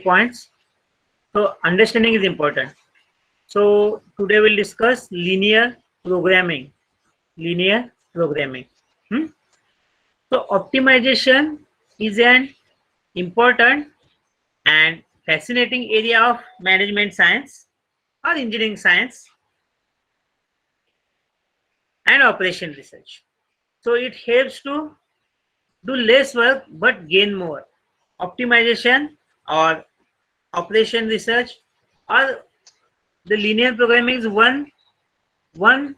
points. So understanding is important. So today we'll discuss linear programming. Linear programming. Hmm? So optimization is an important and fascinating area of management science or engineering science and operation research. So it helps to do less work but gain more. Optimization or operation research or the linear programming is one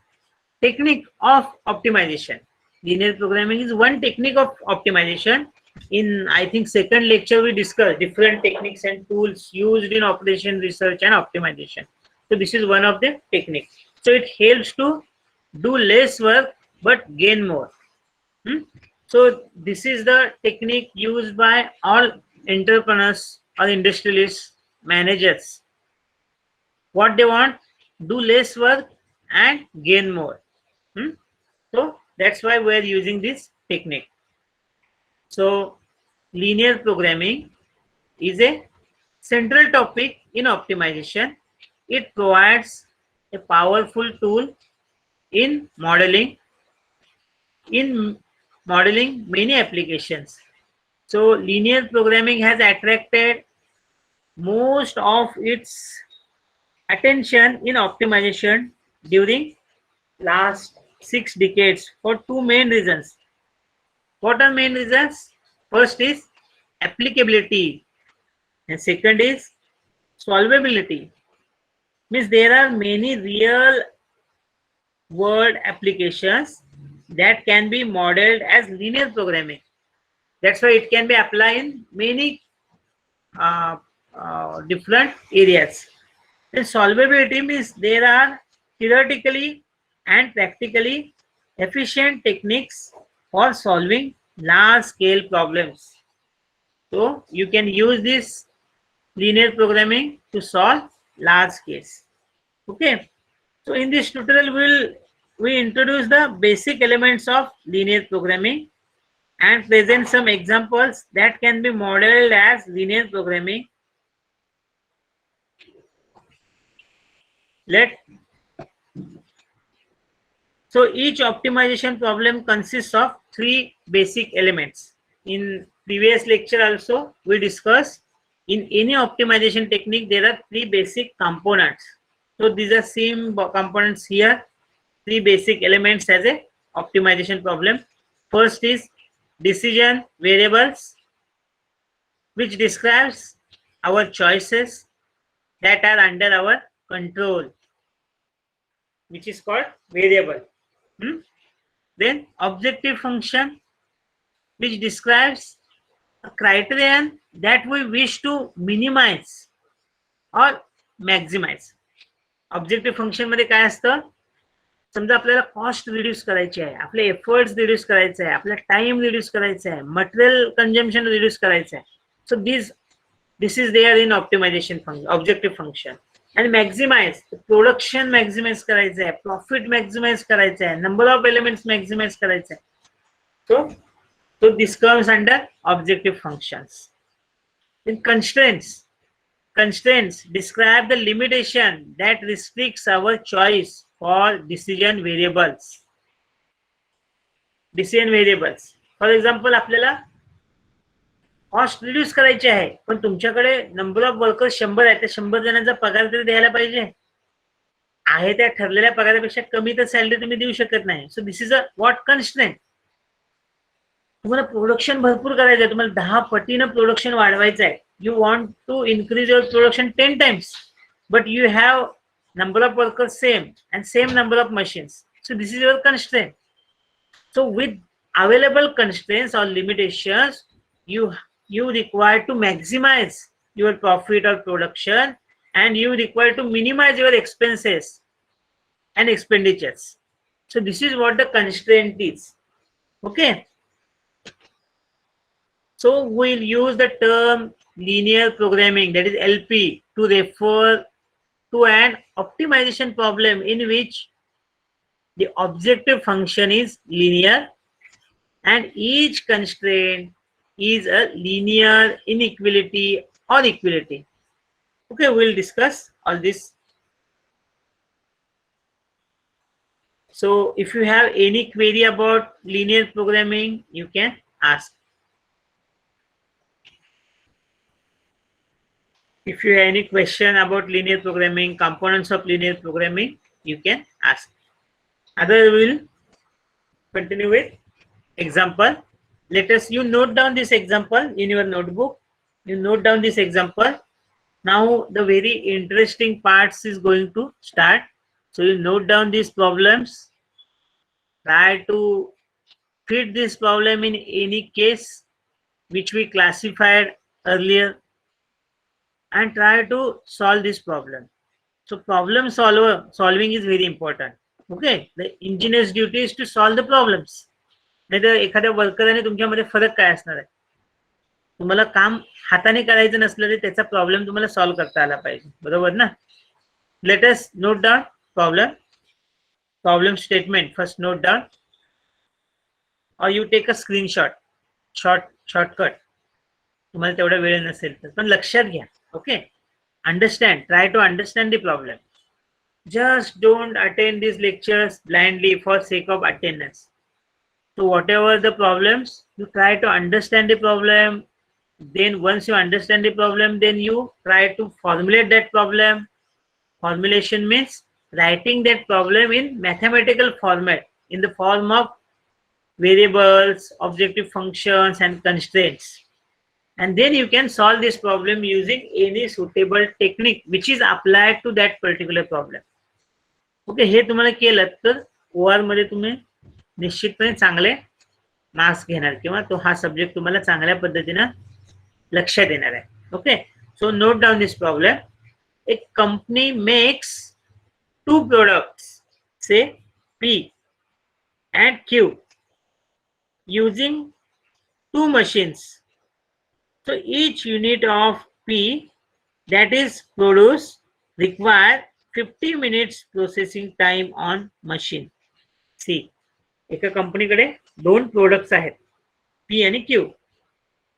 technique of optimization. Linear programming is one technique of optimization. In I think second lecture we discussed different techniques and tools used in operation research and optimization. So this is one of the techniques. So it helps to do less work but gain more. Hmm? So this is the technique used by all entrepreneurs or industrialists, managers. What they want, do less work and gain more. Hmm? So that's why we're using this technique. So linear programming is a central topic in optimization. It provides a powerful tool in modeling many applications. So linear programming has attracted most of its attention in optimization during last 6 decades for two main reasons. What are main reasons? First is applicability and second is solvability. Means there are many real world applications that can be modeled as linear programming. That's why it can be applied in many uh, different areas. And solvability means there are theoretically and practically efficient techniques for solving large scale problems. So you can use this linear programming to solve large case. Okay. So in this tutorial we introduce the basic elements of linear programming and present some examples that can be modeled as linear programming. So each optimization problem consists of three basic elements. In previous lecture also we discussed in any optimization technique there are three basic components. So these are same components here, three basic elements as a optimization problem. First is decision variables, which describes our choices that are under our control, which is called variable. Then objective function, which describes a criterion that we wish to minimize or maximize. Objective function मध्ये काय असतं, समजा आपल्याला cost reduce करायची आहे, आपले efforts reduce करायचे आहे, आपला टाइम रिड्यूस करायचा आहे, मटेरियल कंझम्पशन रिड्यूस करायचं आहे. So this is there in optimisation function, objective function. आणि मॅक्झिमाइज, प्रोडक्शन मॅक्झिमाइज करायचं आहे, प्रॉफिट मॅक्झिमाइज करायचं आहे, नंबर ऑफ एलिमेंट्स मॅक्झिमाइज करायचं आहे. So this comes under objective functions. In constraints describe the limitation that restricts our choice for decision variables. For example, आपल्याला cost reduce करायची आहे, पण तुमच्याकडे नंबर ऑफ वर्कर्स 100 आहे, त्या 100 जणांचा पगार तरी द्यायला पाहिजे. आहे त्या ठरलेल्या पगारापेक्षा कमी तर सॅलरी तुम्ही देऊ शकत नाही. So this is a what constraint. तुम्हाला प्रोडक्शन भरपूर करायचं आहे, तुम्हाला 10 पटीनं प्रोडक्शन वाढवायचं आहे. You want to increase your production 10 times, but you have number of workers same and same number of machines. So this is your constraint. So with available constraints or limitations, you require to maximize your profit or production, and you require to minimize your expenses and expenditures. So this is what the constraint is. Okay. So we'll use the term linear programming, that is LP, to refer to an optimization problem in which the objective function is linear and each constraint is a linear inequality or equality. Okay, we'll discuss all this. So if you have any query about linear programming, you can ask. If you have any question about linear programming, components of linear programming, you can ask. Otherwise, we'll continue with example. Let us, you note down this example in your notebook. You note down this example. Now the very interesting parts is going to start. So you note down these problems. Try to fit this problem in any case which we classified earlier, and try to solve this problem. So solving is very important. Okay, the engineer's duty is to solve the problems. नाही तर एखाद्या वर्कराने तुमच्यामध्ये फरक काय असणार आहे? तुम्हाला काम हाताने करायचं नसलं तरी त्याचा प्रॉब्लेम तुम्हाला सॉल्व्ह करता आला पाहिजे, बरोबर ना? Let us note down problem statement. First note down or you take a screenshot, shortcut. तुम्हाला तेवढा वेळ नसेल तर पण लक्षात घ्या. Okay, understand, try to understand the problem. Just don't attend these lectures blindly for sake of attendance. So whatever the problems, you try to understand the problem. Then once you understand the problem, then you try to formulate that problem. Formulation means writing that problem in mathematical format, in the form of variables, objective functions, and constraints. And then you can solve this problem using any suitable technique which is applied to that particular problem. Okay, हे तुम्हाला केलं तर OR मध्ये तुम्ही निश्चितपणे चांगले marks घेणार किंवा तो हा सब्जेक्ट तुम्हाला चांगल्या पद्धतीने लक्षात येणार आहे. Okay, so note down this problem. A company makes two products, say P and Q, using two machines. So each unit of P that is produced require 50 minutes processing time on machine C. एका कंपनीकडे दोन products आहेत P आणि Q,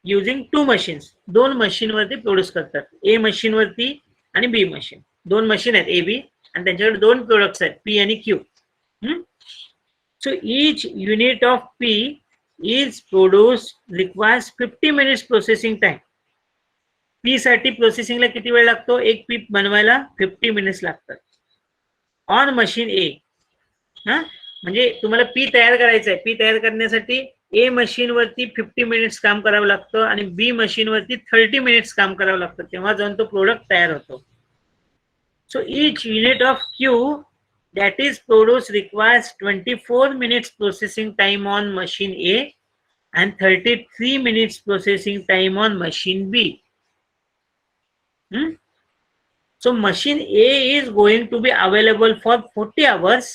using to machines. दोन machine वरती produce करतात. ए machine वरती आणि बी मशीन, दोन मशीन आहेत ए बी, आणि त्यांच्याकडे दोन प्रोडक्ट्स आहेत P आणि Q. So each unit of P is produced requires 50 minutes processing time. P साठी प्रोसेसिंगला किती वेळ लागतो? एक पी बनवायला 50 मिनिट्स लागतात ऑन मशीन ए. म्हणजे तुम्हाला पी तयार करायचं आहे. पी तयार करण्यासाठी ए मशीन वरती 50 मिनिट्स काम करावं लागतं आणि बी मशीन वरती 30 मिनिट्स काम करावं लागतं, तेव्हा जाऊन तो प्रोडक्ट तयार होतो. सो etch unit of Q that is produced requires 24 minutes processing time on machine A and 33 minutes processing time on machine B. So machine A is going to be available for 40 hours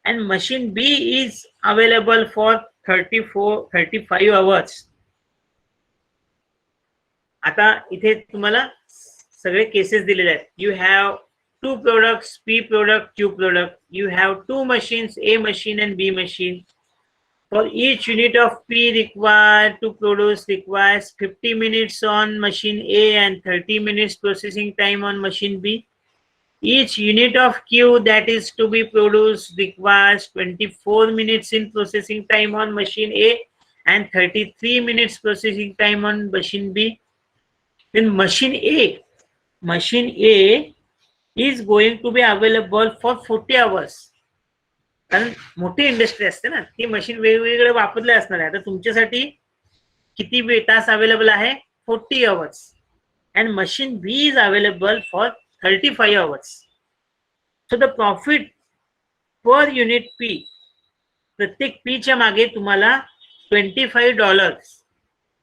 and machine B is available for 35 hours. आता इथे तुम्हाला सगळे cases दिलेले आहेत. You have two products, P product, Q product. You have two machines, A machine and B machine. For each unit of P required to produce requires 50 minutes on machine A and 30 minutes processing time on machine B. Each unit of Q that is to be produced requires 24 minutes in processing time on machine A and 33 minutes processing time on machine B. Then machine A is going to be available for 40 hours. कारण मोठी industry असते ना, ती machine वेगवेगळे वापरले असणार आहे. आता तुमच्यासाठी किती तास अवेलेबल आहे? 40 hours. and machine B is available for 35 hours. So the profit per unit P, प्रत्येक P च्या मागे तुम्हाला $25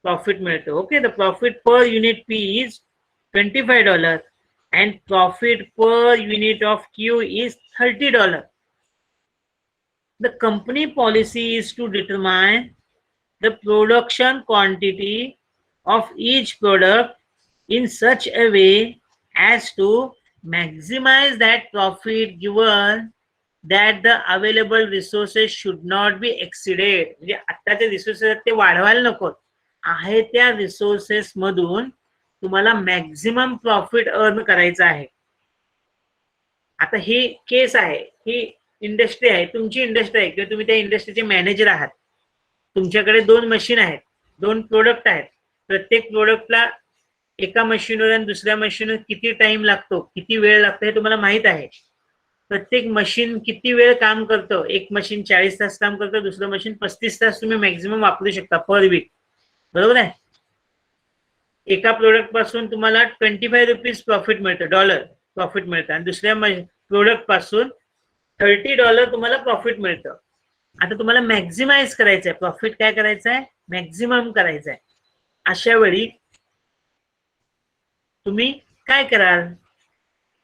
प्रॉफिट मिळतो. Okay, the profit per unit P is $25 and profit per unit of Q is $30. The company policy is to determine the production quantity of each product in such a way as to maximize that profit given that the available resources should not be exceeded. म्हणजे आत्ताचे resources ते वाढवायला नको आहे, त्या resources मधून तुम्हाला maximum profit earn करायचं आहे. आता ही केस आहे, ही इंडस्ट्री आहे, तुमची इंडस्ट्री आहे किंवा तुम्ही त्या इंडस्ट्रीचे मॅनेजर आहात. तुमच्याकडे 2 मशीन आहेत, 2 प्रोडक्ट आहेत. प्रत्येक प्रोडक्टला एका मशीनवर आणि दुसऱ्या मशीनवर किती टाइम लागतो, किती वेळ लागतो हे तुम्हाला माहित आहे. प्रत्येक मशीन किती वेळ काम करतं, एक मशीन 40 तास काम करतं, दुसरं मशीन 35 तास तुम्ही मॅक्झिमम वापरू शकता पर वीक. बरोबर आहे. एका प्रोडक्ट पासून तुम्हाला $25 प्रॉफिट मिळतं, डॉलर प्रॉफिट मिळतं, आणि दुसऱ्या प्रोडक्ट पासून $30 तुम्हाला प्रॉफिट मिळतं. आता तुम्हाला मॅक्झिमाइज करायचं आहे प्रॉफिट, काय करायचं आहे, मॅक्झिमम करायचं आहे. अशा वेळी तुम्ही काय कराल,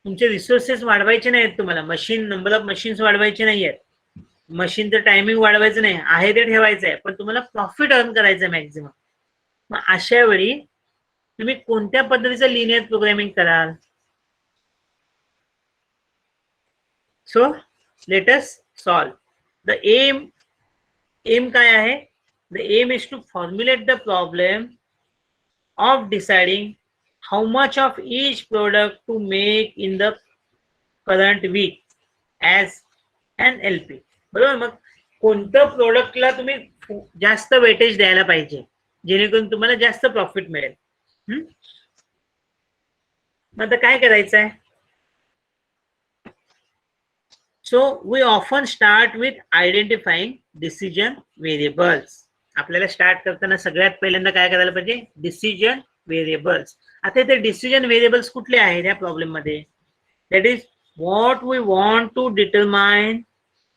तुमचे रिसोर्सेस वाढवायचे नाहीत, तुम्हाला नंबर ऑफ मशीन्स वाढवायचे नाहीयेत, मशीनचं टायमिंग वाढवायचं नाही आहे, ते ठेवायचं आहे, पण तुम्हाला प्रॉफिट अर्न करायचं आहे मॅक्झिमम. मग अशा वेळी तुम्ही कोणत्या पद्धतीचं लिनियर प्रोग्रामिंग कराल? So let us solve. The aim काय आहे? The aim is to formulate the problem of deciding how much of each product to make in the current week as an LP. बरोबर. मग कोणतं प्रोडक्टला तुम्ही जास्त weightage द्यायला पाहिजे जेणेकरून तुम्हाला जास्त प्रॉफिट मिळेल. मग आता काय करायचं आहे? So we often start with identifying decision variables. आपल्याला स्टार्ट करताना सगळ्यात पहिल्यांदा काय करायला पाहिजे? Decision variables. आता इथे डिसिजन व्हेरिएबल्स कुठले आहेत या प्रॉब्लेम मध्ये? That is what we want to determine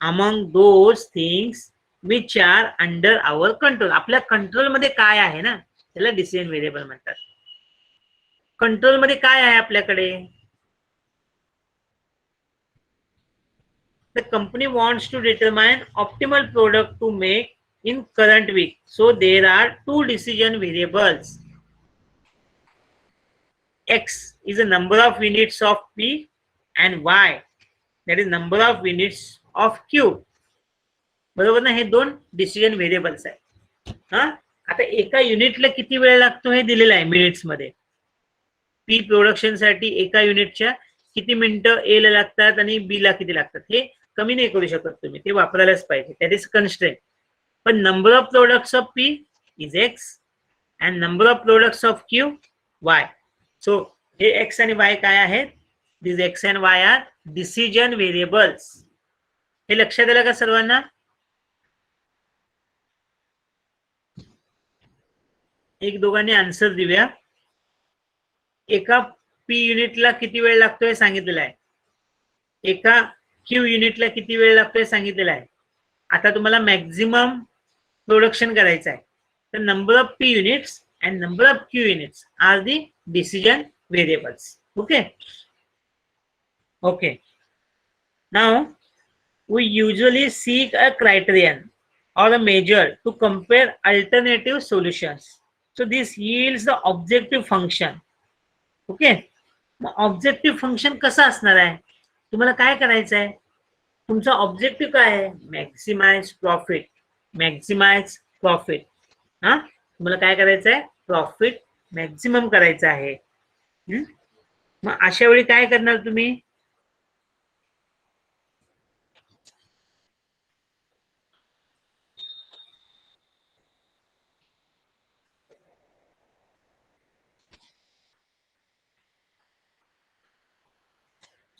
among those things which are under our control. आपल्या कंट्रोल मध्ये काय आहे ना, त्याला डिसिजन व्हेरिएबल म्हणतात. कंट्रोल मध्ये काय आहे आपल्याकडे? The company wants to determine optimal product to make in current week. So there are 2 decision variables. X is the number of units of P and Y, that is number of units of Q. बरोबर ना? हे 2 decision variables आहेत. आता एका युनिटला किती वेळ लागतो हे दिलेलं आहे मिनिट्स मध्ये. पी प्रोडक्शन साठी एका युनिटच्या किती मिनिटं ए ला लागतात आणि बी ला किती लागतात हे कमी नाही करू शकत तुम्ही, ते वापरायलाच पाहिजे, दॅट इज कन्स्ट्रेंट. पण number of products of P is X and number of products of Q Y. So हे एक्स आणि वाय काय आहेत? This X and Y are decision variables. हे लक्षात आलं का सर्वांना? एक दोघांनी आन्सर दिव्या. एका पी युनिटला किती वेळ लागतोय सांगितलेलं आहे, एका क्यू युनिटला किती वेळ लागतोय सांगितलेलं आहे. आता तुम्हाला मॅक्झिमम प्रोडक्शन करायचं आहे, तर number of P units and number of Q units are the decision variables. Okay okay. Now we usually seek a criterion or a measure to compare alternative solutions. So this yields the objective function. Okay. Mug objective function कसं असणार आहे? तुम्हाला काय करायचं आहे? तुमचा objective काय आहे? Maximise profit. Maximise profit. तुम्हाला काय करायचं आहे? प्रॉफिट मॅक्सिमम करायचं आहे. मग अशा वेळी काय करणार तुम्ही?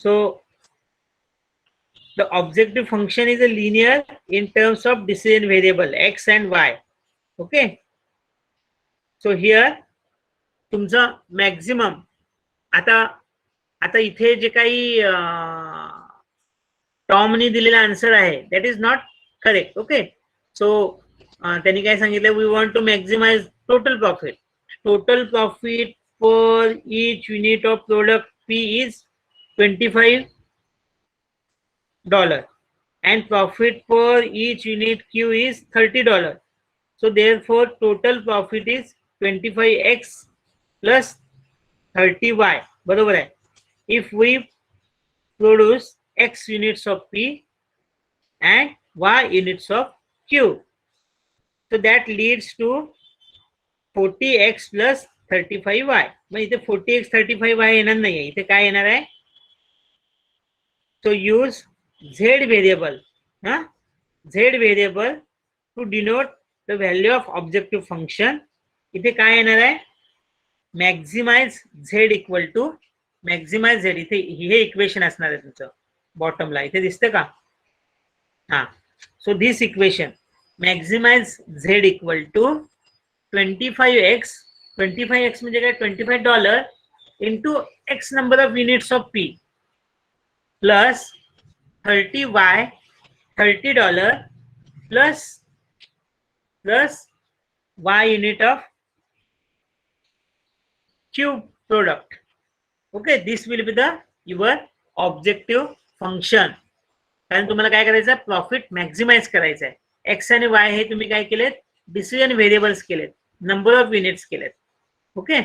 So the objective function is a linear in terms of decision variable x and y. Okay. So here तुमचा मॅक्झिमम, आता इथे जे काही टॉमनी दिलेला आन्सर आहे that is not correct. Okay. So त्यांनी काय सांगितलं? We want to maximise total profit. Total profit per each unit of product P is $25 and profit per each unit Q is $30. So therefore total profit is 25x plus 30y. बरोबर आहे. If we produce x units of P and y units of Q, so that leads to 40x plus 35y. मग इथे 40x 35y येणार नाहीये, इथे काय येणार आहे? So use z variable, z variable to denote the value of objective function. इथे काय येणार आहे? Maximise z equal to maximise z. इथे हे इक्वेशन असणार आहे तुमचं बॉटमला, इथे दिसते का? हा, so this equation maximise z equal to 25x. 25x म्हणजे काय? $25 into x number of units of p plus 30y, $30 plus y unit of q product. Okay, this will be the your objective function. कारण तुम्हाला काय करायचं आहे? Profit maximise करायचं आहे. X आणि वाय हे तुम्ही काय केलेत? डिसिजन व्हेरिएबल्स केलेत, नंबर ऑफ युनिट्स केलेत. Okay,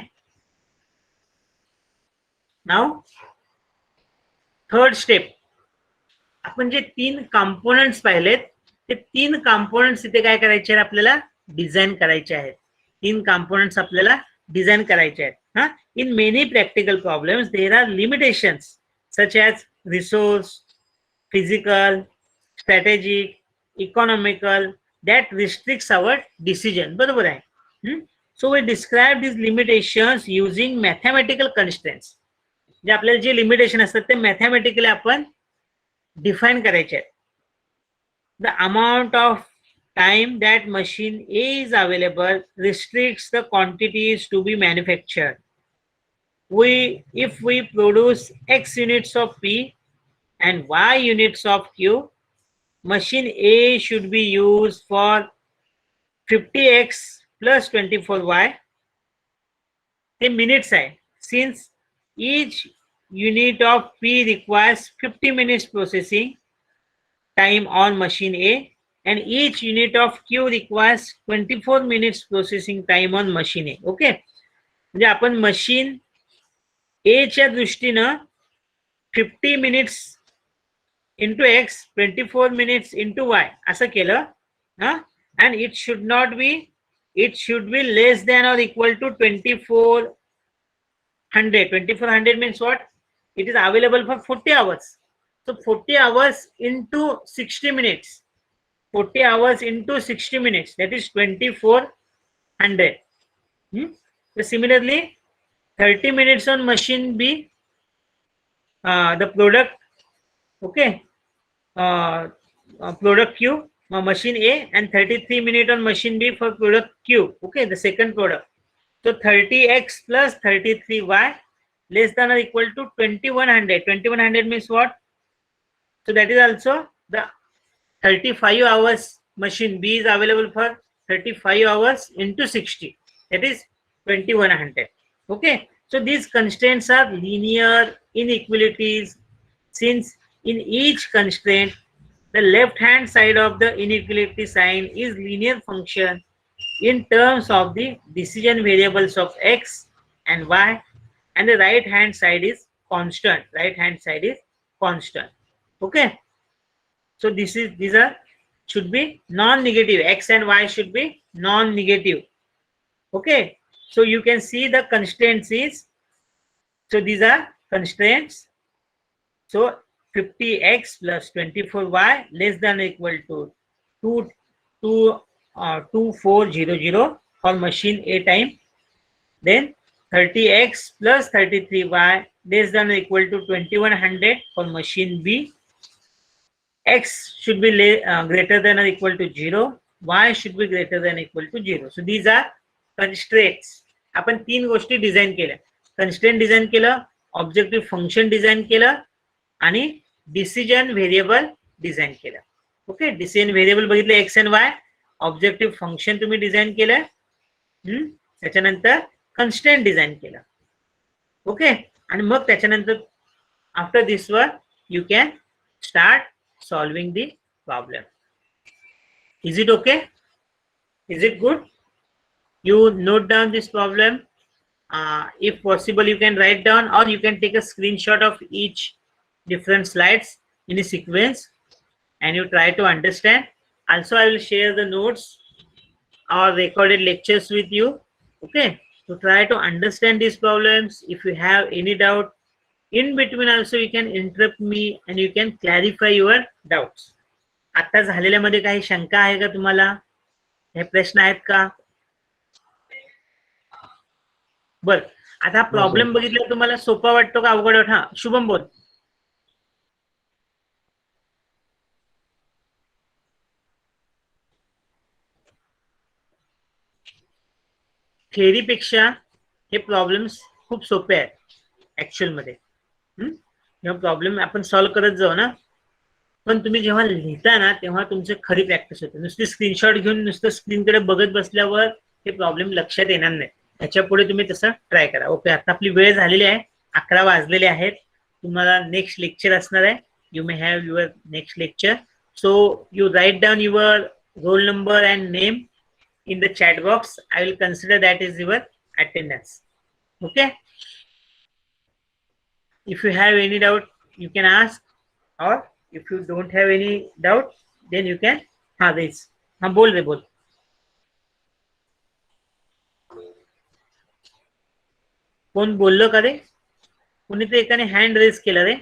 now third step. आपण जे 3 कंपोनेंट्स पाहिलेत, ते 3 कंपोनेंट्स इथे काय करायचे आहेत? आपल्याला डिझाइन करायचे आहेत. 3 कंपोनेंट्स आपल्याला डिझाइन करायचे आहेत. In many practical problems there are limitations such as resource, physical, strategic, economical that restricts our decision. बरोबर आहे. So we describe these limitations using mathematical constraints. जे आपल्याला जे लिमिटेशन असतात ते मॅथमॅटिकली आपण डिफाइन करायचे आहेत. The amount of time that machine A is available restricts the quantities to be manufactured. If we produce X units of P and Y units of Q, machine A should be used for 50X plus 24Y. The minutes hai, since each unit of P requires 50 minutes processing time on machine A and each unit of Q requires 24 minutes processing time on machine A. Okay, म्हणजे आपण machine ए च्या दृष्टीनं 50 minutes into X 24 minutes into Y असं केलं. And it should be less than or equal to 2400. 2400 means what? It is available for 40 hours. So 40 hours into 60 minutes. 40 hours into 60 minutes, that is 2400. So similarly 30 minutes on machine B, the product, okay, product Q, machine A, and 33 minutes on machine B for product Q, okay, the second product. So 30x plus 33y less than or equal to 2100. 2100 means what? So that is also the 35 hours machine B is available for 35 hours into 60, that is 2100. Okay, so these constraints are linear inequalities, since in each constraint the left hand side of the inequality sign is linear function in terms of the decision variables of x and y, and the right hand side is constant. Right hand side is constant. Okay, so these should be non-negative. X and y should be non-negative. Okay, so you can see the constraints is, so these are constraints. So 50x plus 24y less than or equal to 2400 for machine A time. Then 30x plus 33y less than or equal to 2100 for machine B. X should be greater than or equal to 0. Y should be greater than or equal to 0. So these are constraints. आपण 3 गोष्टी design केल्या. Constraint design केलं, objective function design केलं आणि decision variable design केलं. Okay, decision variable बघितले x and Y, objective function तुम्ही design केलं, त्याच्यानंतर कन्स्ट्रेंट डिझाइन केलं. ओके, आणि मग त्याच्यानंतर after this were you can start solving the problem. Is it okay? Is it good? You note down this problem. If possible, you can write down or you can take a screenshot of each different slides in a sequence and you try to understand. Also, I will share the notes or recorded lectures with you. Okay, So try to understand these problems. If you have any doubt, in between also you can interrupt me and you can clarify your doubts. आता झालेल्यामध्ये काही शंका आहे का तुम्हाला? हे प्रश्न आहेत का? बर, आता प्रॉब्लेम बघितला तुम्हाला सोपा वाटतो का अवघड वाटतो? हा, शुभम बोल. थेअरीपेक्षा हे प्रॉब्लेम्स खूप सोपे आहेत ऍक्च्युअल मध्ये. जेव्हा प्रॉब्लेम आपण सॉल्व्ह करत जाऊ ना, पण तुम्ही जेव्हा लिहिता ना तेव्हा तुमची खरी प्रॅक्टिस होते. नुसती स्क्रीनशॉट घेऊन नुसतं स्क्रीनकडे बघत बसल्यावर हे प्रॉब्लेम लक्षात येणार नाही. त्याच्या पुढे तुम्ही तसं ट्राय करा. ओके, आता आपली वेळ झालेली आहे, 11 वाजलेले आहेत. तुम्हाला नेक्स्ट लेक्चर असणार आहे. You may have your next lecture. So you write down your roll number and name in the chat box. I will consider that is your attendance. Okay, if you have any doubt you can ask, or if you don't have any doubt then you can this. हाँ बोल रे बोल. कोण बोललो का रे? कोणीतरी एकाने हँड रेज केला रे.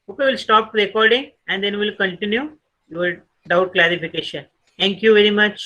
Okay, we'll stop recording and then we'll continue your doubt clarification. Thank you very much.